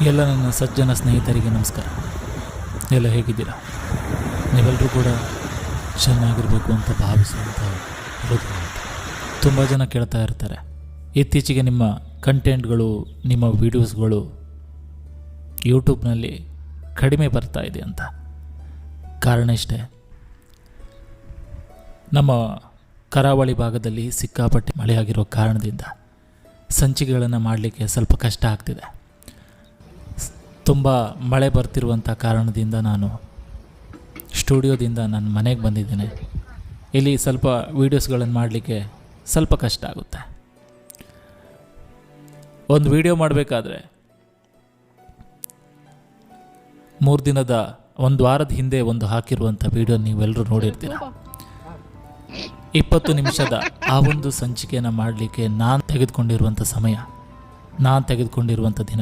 ಎಲ್ಲ ನನ್ನ ಸಜ್ಜನ ಸ್ನೇಹಿತರಿಗೆ ನಮಸ್ಕಾರ. ಎಲ್ಲ ಹೇಗಿದ್ದೀರಾ? ನೀವೆಲ್ಲರೂ ಕೂಡ ಚೆನ್ನಾಗಿರಬೇಕು ಅಂತ ಭಾವಿಸುವಂಥ ಹೃದಯ. ತುಂಬ ಜನ ಕೇಳ್ತಾ ಇರ್ತಾರೆ, ಇತ್ತೀಚೆಗೆ ನಿಮ್ಮ ಕಂಟೆಂಟ್ಗಳು, ನಿಮ್ಮ ವೀಡಿಯೋಸ್ಗಳು ಯೂಟ್ಯೂಬ್ನಲ್ಲಿ ಕಡಿಮೆ ಬರ್ತಾ ಇದೆ ಅಂತ. ಕಾರಣ ಇಷ್ಟೇ, ನಮ್ಮ ಕರಾವಳಿ ಭಾಗದಲ್ಲಿ ಸಿಕ್ಕಾಪಟ್ಟೆ ಮಳೆಯಾಗಿರೋ ಕಾರಣದಿಂದ ಸಂಚಿಕೆಗಳನ್ನು ಮಾಡಲಿಕ್ಕೆ ಸ್ವಲ್ಪ ಕಷ್ಟ ಆಗ್ತಿದೆ. ತುಂಬ ಮಳೆ ಬರ್ತಿರುವಂಥ ಕಾರಣದಿಂದ ನಾನು ಸ್ಟುಡಿಯೋದಿಂದ ನನ್ನ ಮನೆಗೆ ಬಂದಿದ್ದೇನೆ. ಇಲ್ಲಿ ಸ್ವಲ್ಪ ವೀಡಿಯೋಸ್ಗಳನ್ನು ಮಾಡಲಿಕ್ಕೆ ಸ್ವಲ್ಪ ಕಷ್ಟ ಆಗುತ್ತೆ. ಒಂದು ವಿಡಿಯೋ ಮಾಡಬೇಕಾದ್ರೆ 1 ವಾರದ ಹಿಂದೆ ಒಂದು ಹಾಕಿರುವಂಥ ವಿಡಿಯೋ ನೀವೆಲ್ಲರೂ ನೋಡಿರ್ತೀರ. 20 ನಿಮಿಷದ ಆ ಒಂದು ಸಂಚಿಕೆಯನ್ನು ಮಾಡಲಿಕ್ಕೆ ನಾನು ತೆಗೆದುಕೊಂಡಿರುವಂಥ ಸಮಯ, ನಾನು ತೆಗೆದುಕೊಂಡಿರುವಂಥ ದಿನ